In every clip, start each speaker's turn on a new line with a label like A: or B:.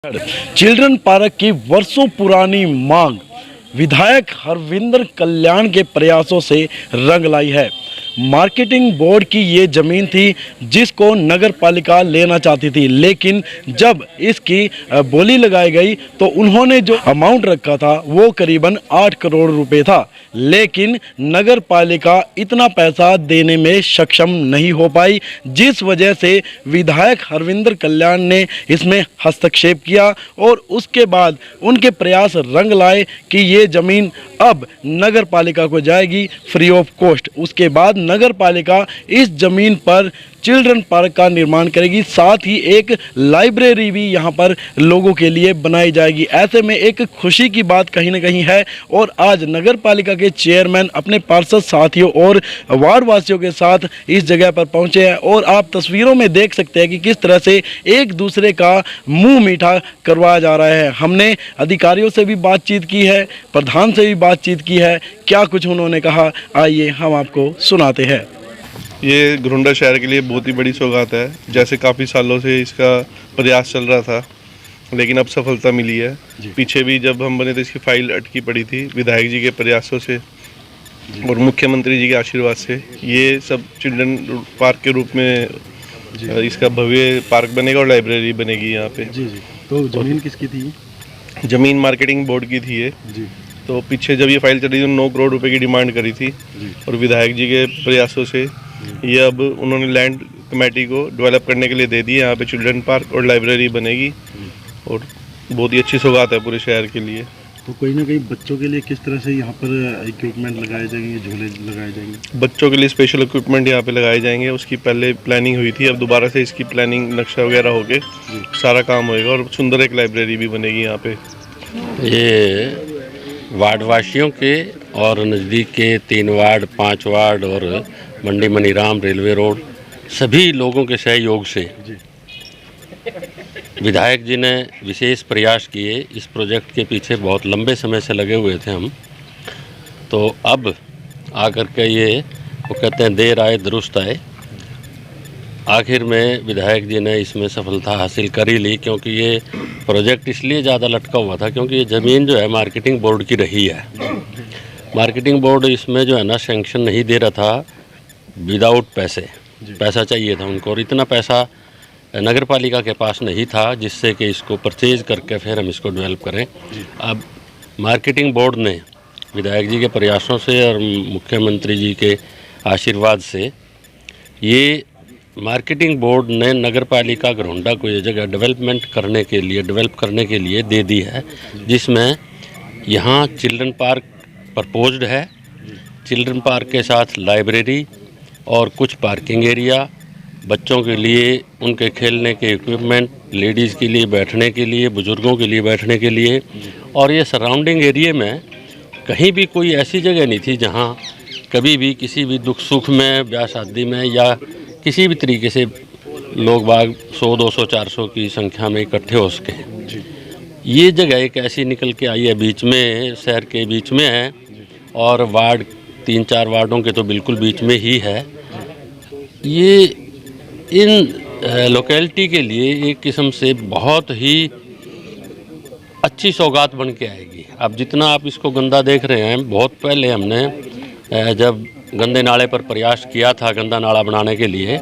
A: Children park की वर्षों पुरानी मांग विधायक हरविंदर कल्याण के प्रयासों से रंग लाई है। मार्केटिंग बोर्ड की ये जमीन थी जिसको नगर पालिका लेना चाहती थी, लेकिन जब इसकी बोली लगाई गई तो उन्होंने जो अमाउंट रखा था वो करीबन 8 करोड़ रुपए था, लेकिन नगर पालिका इतना पैसा देने में सक्षम नहीं हो पाई, जिस वजह से विधायक हरविंदर कल्याण ने इसमें हस्तक्षेप किया और उसके बाद उनके प्रयास रंग लाए कि ये ज़मीन अब नगर पालिका को जाएगी फ्री ऑफ कॉस्ट। उसके बाद नगर पालिका इस ज़मीन पर चिल्ड्रन पार्क का निर्माण करेगी, साथ ही एक लाइब्रेरी भी यहाँ पर लोगों के लिए बनाई जाएगी। ऐसे में एक खुशी की बात कहीं ना कहीं है और आज नगर पालिका के चेयरमैन अपने पार्षद साथियों और वार्ड वासियों के साथ इस जगह पर पहुँचे हैं और आप तस्वीरों में देख सकते हैं कि किस तरह से एक दूसरे का मुंह मीठा करवाया जा रहा है। हमने अधिकारियों से भी बातचीत की है, प्रधान से भी बातचीत की है, क्या कुछ उन्होंने कहा आइए हम आपको सुनाते हैं।
B: ये घुरंडा शहर के लिए बहुत ही बड़ी सौगात है। जैसे काफ़ी सालों से इसका प्रयास चल रहा था, लेकिन अब सफलता मिली है। पीछे भी जब हम बने तो इसकी फाइल अटकी पड़ी थी। विधायक जी के प्रयासों से और मुख्यमंत्री जी के आशीर्वाद से ये सब चिल्ड्रन पार्क के रूप में इसका भव्य पार्क बनेगा और लाइब्रेरी बनेगी यहाँ पे।
A: तो ज़मीन किसकी थी?
B: ज़मीन मार्केटिंग बोर्ड की थी ये। तो पीछे जब ये फाइल चली तो 9 करोड़ रुपए की डिमांड करी थी और विधायक जी के प्रयासों से ये अब उन्होंने लैंड कमेटी को डेवलप करने के लिए दे दी। यहाँ पे चिल्ड्रन पार्क और लाइब्रेरी बनेगी और बहुत ही अच्छी सौगात है पूरे शहर के लिए।
A: तो कहीं ना कहीं बच्चों के लिए किस तरह से यहाँ पर इक्विपमेंट लगाए जाएंगे, झूले लगाए जाएंगे?
B: बच्चों के लिए स्पेशल इक्विपमेंट यहाँ पे लगाए जाएंगे। उसकी पहले प्लानिंग हुई थी, अब दोबारा से इसकी प्लानिंग नक्शा वगैरह हो के सारा काम होएगा और सुंदर एक लाइब्रेरी भी बनेगी यहाँ पे।
C: ये वार्ड वासियों के और नज़दीक के 3 वार्ड 5 वार्ड और मंडी मनीराम रेलवे रोड सभी लोगों के सहयोग से विधायक जी ने विशेष प्रयास किए। इस प्रोजेक्ट के पीछे बहुत लंबे समय से लगे हुए थे हम, तो अब आकर के ये वो कहते हैं देर आए दुरुस्त आए। आखिर में विधायक जी ने इसमें सफलता हासिल कर ही ली, क्योंकि ये प्रोजेक्ट इसलिए ज़्यादा लटका हुआ था क्योंकि ये ज़मीन जो है मार्केटिंग बोर्ड की रही है। मार्केटिंग बोर्ड इसमें जो है ना सैंक्शन नहीं दे रहा था विदाउट पैसा चाहिए था उनको, और इतना पैसा नगर पालिका के पास नहीं था जिससे कि इसको परचेज करके फिर हम इसको डेवलप करें। अब मार्केटिंग बोर्ड ने विधायक जी के प्रयासों से और मुख्यमंत्री जी के आशीर्वाद से ये मार्केटिंग बोर्ड ने नगर पालिका घुरंडा को ये जगह डेवलप करने के लिए दे दी है, जिसमें यहाँ चिल्ड्रन पार्क प्रपोज्ड है। चिल्ड्रन पार्क के साथ लाइब्रेरी और कुछ पार्किंग एरिया, बच्चों के लिए उनके खेलने के इक्विपमेंट, लेडीज़ के लिए बैठने के लिए, बुज़ुर्गों के लिए बैठने के लिए, और ये सराउंडिंग एरिया में कहीं भी कोई ऐसी जगह नहीं थी जहाँ कभी भी किसी भी दुख सुख में, ब्याह शादी में या किसी भी तरीके से लोग बाग 100 200 400 की संख्या में इकट्ठे हो सके। ये जगह एक ऐसी निकल के आई है, बीच में शहर के बीच में है और वार्ड 3-4 वार्डों के तो बिल्कुल बीच में ही है। ये इन लोकेलिटी के लिए एक किस्म से बहुत ही अच्छी सौगात बन के आएगी। अब जितना आप इसको गंदा देख रहे हैं, बहुत पहले हमने जब गंदे नाले पर प्रयास किया था गंदा नाला बनाने के लिए,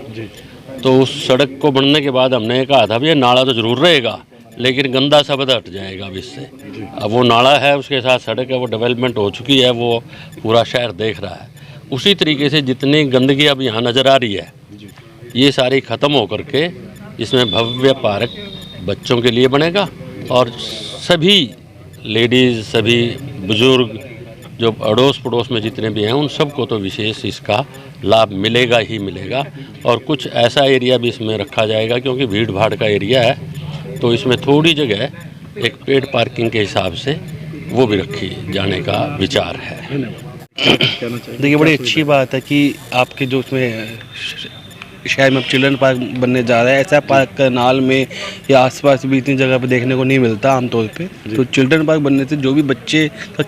C: तो उस सड़क को बनने के बाद हमने कहा था भी ये नाला तो ज़रूर रहेगा लेकिन गंदा शब्द हट जाएगा अब इससे। अब वो नाला है, उसके साथ सड़क है, वो डेवलपमेंट हो चुकी है, वो पूरा शहर देख रहा है। उसी तरीके से जितनी गंदगी अब यहाँ नज़र आ रही है ये सारी ख़त्म हो करके इसमें भव्य पार्क बच्चों के लिए बनेगा और सभी लेडीज़, सभी बुज़ुर्ग जो अड़ोस पड़ोस में जितने भी हैं उन सबको तो विशेष इसका लाभ मिलेगा ही मिलेगा। और कुछ ऐसा एरिया भी इसमें रखा जाएगा क्योंकि भीड़ भाड़ का एरिया है, तो इसमें थोड़ी जगह एक पेड पार्किंग के हिसाब से वो भी रखी जाने का विचार है।
D: देखिए, बड़ी अच्छी बात है कि आपके जो उसमें शहर में अब चिल्ड्रन पार्क बनने जा रहा है। ऐसा पार्क करनाल में या आसपास भी इतनी जगह पे देखने को नहीं मिलता आमतौर पे। तो चिल्ड्रन पार्क बनने से जो भी बच्चे का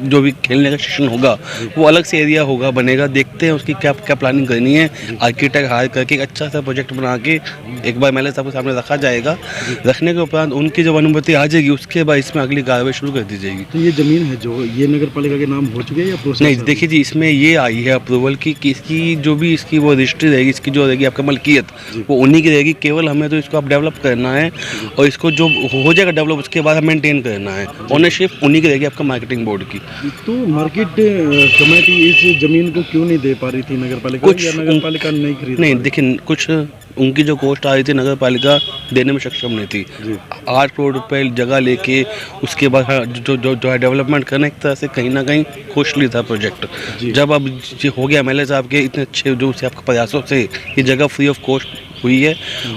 D: जो भी खेलने का सेशन होगा वो अलग से एरिया होगा बनेगा। देखते हैं उसकी क्या क्या प्लानिंग करनी है। आर्किटेक्ट हायर करके एक अच्छा सा प्रोजेक्ट बना के एक बार एमएलए साहब के सामने रखा जाएगा। रखने के उपरांत उनकी जब अनुमति आ जाएगी उसके बाद इसमें अगली कार्रवाई शुरू कर दी जाएगी।
A: तो ये ज़मीन है जो ये नगर पालिका के नाम हो चुकी है या प्रोसेस?
D: नहीं, देखिए जी, इसमें ये आई है अप्रूवल की कि इसकी जो भी इसकी वो रजिस्ट्री रहेगी, इसकी जो रहेगी आपका मलकियत वो उन्हीं की रहेगी। केवल हमें तो इसको आप डेवलप करना है और इसको जो हो जाएगा डेवलप उसके बाद हमें मेंटेन करना है। ओनरशिप उन्हीं की रहेगी आपका मार्केटिंग बोर्ड की।
A: तो मार्केट कमेटी इस ज़मीन को क्यों नहीं दे पा रही थी नगर पालिका,
D: कुछ
A: या नगर पालिका नहीं खरीद?
D: नहीं, देखिए कुछ उनकी जो कॉस्ट आ रही थी नगर पालिका देने में सक्षम नहीं थी। 8 करोड़ रुपये जगह लेके उसके बाद जो है डेवलपमेंट करना एक तरह से कहीं ना कहीं कॉस्टली था प्रोजेक्ट। जब अब ये हो गया एमएलए साहब के इतने अच्छे जो से आपके प्रयासों से ये जगह फ्री ऑफ कॉस्ट हुई है।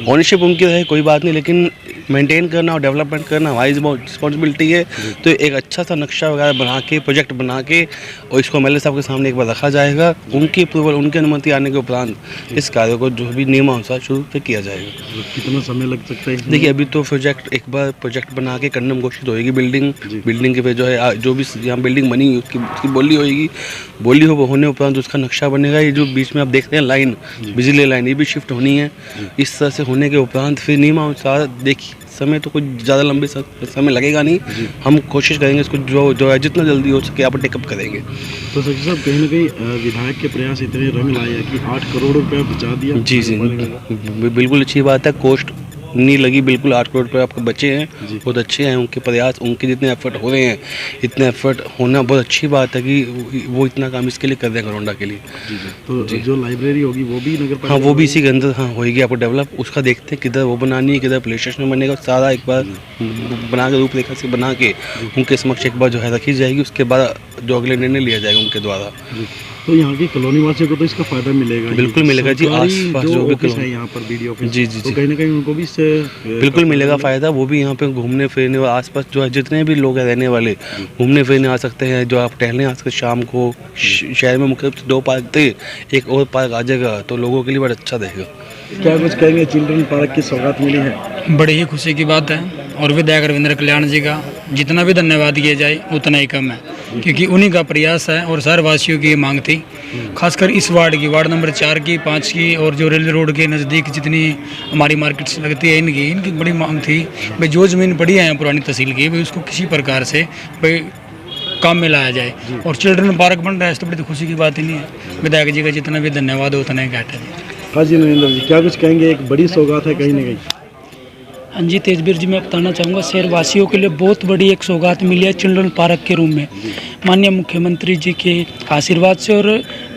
D: ओनरशिप उनकी रहे कोई बात नहीं, लेकिन मेंटेन करना और डेवलपमेंट करना हमारी रिस्पॉन्सिबिलिटी है। तो एक अच्छा सा नक्शा वगैरह बना के प्रोजेक्ट बना के और इसको एमएलए साहब के सामने एक बार रखा जाएगा। उनकी अप्रूवल उनकी अनुमति आने के उपरांत इस कार्य को जो भी नियमानुसार शुरू से किया जाएगा।
A: कितना समय लग सकता है?
D: देखिए अभी तो प्रोजेक्ट एक बार प्रोजेक्ट बना के कंडम घोषित होएगी बिल्डिंग के पे जो है जो भी यहाँ बिल्डिंग बनी उसकी बोली होएगी। बोली होने उपरांत उसका नक्शा बनेगा। ये जो बीच में आप देख रहे हैं लाइन, बिजली लाइन, ये भी शिफ्ट होनी है। इस तरह से होने के उपरांत फिर नियमानुसार देखिए समय तो कुछ ज़्यादा लंबे समय लगेगा नहीं। हम कोशिश करेंगे इसको जो है जितना जल्दी हो सके आप टेकअप करेंगे।
A: तो सचिव साहब कहीं ना कहीं विधायक के प्रयास इतने रंग लाए हैं कि 8 करोड़ रुपया बचा दिया।
D: जी बिल्कुल अच्छी बात है। कॉस्ट नहीं लगी, बिल्कुल 8 करोड़ रुपये आपके बचे हैं, बहुत अच्छे हैं उनके प्रयास। उनके जितने एफर्ट हो रहे हैं इतने एफर्ट होना बहुत अच्छी बात है कि वो इतना काम इसके लिए कर रहे हैं घरौंडा के लिए।
A: तो जो लाइब्रेरी होगी वो भी नगर पालिका?
D: हाँ, वो भी इसी के अंदर होगी आपको डेवलप। उसका देखते हैं किधर वो बनानी है, किधर पुलिस स्टेशन बनेगा, सारा एक बार बना के रूपरेखा से बना के उनके समक्ष एक बार जो है रखी जाएगी। उसके बाद जो अगले निर्णय लिया जाएगा उनके द्वारा।
A: तो यहाँ की कॉलोनी वासियों को तो इसका फायदा मिलेगा?
D: बिल्कुल मिलेगा जी। आसपास जो भी
A: ऑफिस है यहाँ पर बीडीओ ऑफिस,
D: जी
A: तो कहीं ना कहीं उनको भी इससे
D: बिल्कुल मिलेगा फ़ायदा। वो भी यहाँ पे घूमने फिरने और आसपास जो है जितने भी लोग हैं रहने वाले घूमने फिरने आ सकते हैं। जो आप टहलने आ सकते शाम को। शहर में मुख्य रूप से 2 पार्क थे, एक और पार्क आ जाएगा तो लोगों के लिए बड़ा अच्छा रहेगा।
A: क्या कुछ कहेंगे? चिल्ड्रन पार्क की सौगात मिली है,
E: बड़ी ही खुशी की बात है। और विधायक रविंद्र कल्याण जी का जितना भी धन्यवाद किया जाए उतना ही कम है, क्योंकि उन्हीं का प्रयास है और शहरवासियों की ये मांग थी। खासकर इस वार्ड की, वार्ड नंबर 4 की, 5 की और जो रेलवे रोड के नज़दीक जितनी हमारी मार्केट्स लगती है इनकी बड़ी मांग थी भाई जो ज़मीन पड़ी है पुरानी तहसील की भाई उसको किसी प्रकार से भाई काम में लाया जाए। और चिल्ड्रन पार्क बन रहा है तो बड़ी खुशी की बात ही नहीं है। विधायक जी का जितना भी धन्यवाद हो उतना ही घाट है।
A: हाँ जी नरेंद्र जी, क्या कुछ कहेंगे? एक बड़ी सौगात है कहीं ना कहीं।
F: हाँ जी तेजवीर जी, मैं बताना चाहूँगा शहरवासियों के लिए बहुत बड़ी एक सौगात मिली है चिल्ड्रन पार्क के रूम में। माननीय मुख्यमंत्री जी के आशीर्वाद से और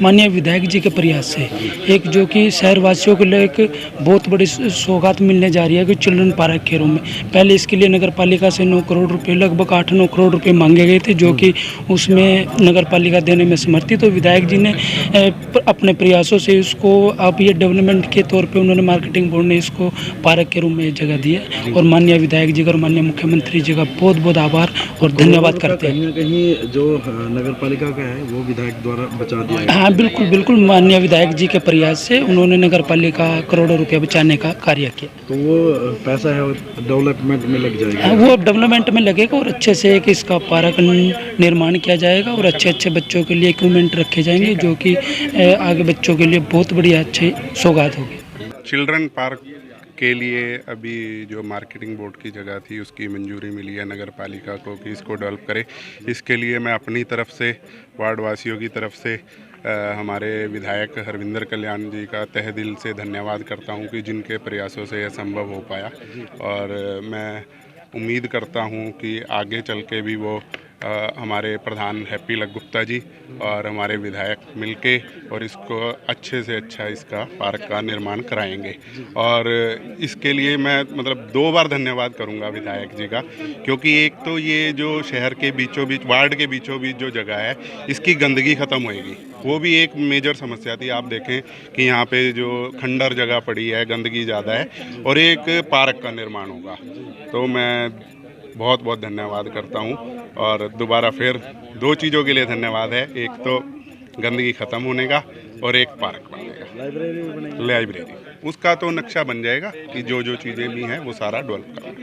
F: माननीय विधायक जी के प्रयास से एक जो कि शहरवासियों के लिए एक बहुत बड़ी सौगात मिलने जा रही है कि चिल्ड्रन पार्क के रूम में। पहले इसके लिए नगर पालिका से 9 करोड़ रुपए, लगभग 8-9 करोड़ रुपए मांगे गए थे, जो कि उसमें नगर पालिका देने में समर्थित। तो विधायक जी ने अपने प्रयासों से इसको अब ये डेवलपमेंट के तौर पे उन्होंने मार्केटिंग बोर्ड ने इसको पार्क के रूम में जगह दी है। और माननीय विधायक जी का और माननीय मुख्यमंत्री जी का बहुत बहुत आभार और धन्यवाद करते हैं।
A: कहीं ना कहीं जो नगर पालिका का है वो विधायक द्वारा बचा दिया है।
F: हाँ बिल्कुल, माननीय विधायक जी के प्रयास से उन्होंने नगर पालिका करोड़ों रुपया बचाने का कार्य किया।
A: तो वो पैसा है डेवलपमेंट में लग जाएगा?
F: वो डेवलपमेंट में लगेगा और अच्छे से एक इसका पार्क निर्माण किया जाएगा और अच्छे बच्चों के लिए इक्विपमेंट रखे जाएंगे, जो कि आगे बच्चों के लिए बहुत बढ़िया अच्छी सौगात होगी।
G: चिल्ड्रन पार्क के लिए अभी जो मार्केटिंग बोर्ड की जगह थी उसकी मंजूरी मिली है नगर पालिका को कि इसको डेवलप करे। इसके लिए मैं अपनी तरफ से, वार्ड वासियों की तरफ से हमारे विधायक हरविंदर कल्याण जी का तहे दिल से धन्यवाद करता हूं कि जिनके प्रयासों से यह संभव हो पाया। और मैं उम्मीद करता हूं कि आगे चल के भी वो हमारे प्रधान हैप्पी लग गुप्ता जी और हमारे विधायक मिलके और इसको अच्छे से अच्छा इसका पार्क का निर्माण कराएंगे। और इसके लिए मैं मतलब 2 बार धन्यवाद करूंगा विधायक जी का, क्योंकि एक तो ये जो शहर के बीचों बीच, वार्ड के बीचों बीच जो जगह है इसकी गंदगी ख़त्म होएगी। वो भी एक मेजर समस्या थी। आप देखें कि यहाँ पे जो खंडर जगह पड़ी है, गंदगी ज़्यादा है, और एक पार्क का निर्माण होगा। तो मैं बहुत बहुत धन्यवाद करता हूँ। और दोबारा फिर 2 चीज़ों के लिए धन्यवाद है, एक तो गंदगी ख़त्म होने का और एक पार्क बनने का, लाइब्रेरी। उसका तो नक्शा बन जाएगा कि जो जो चीज़ें भी हैं वो सारा डेवलप करना है।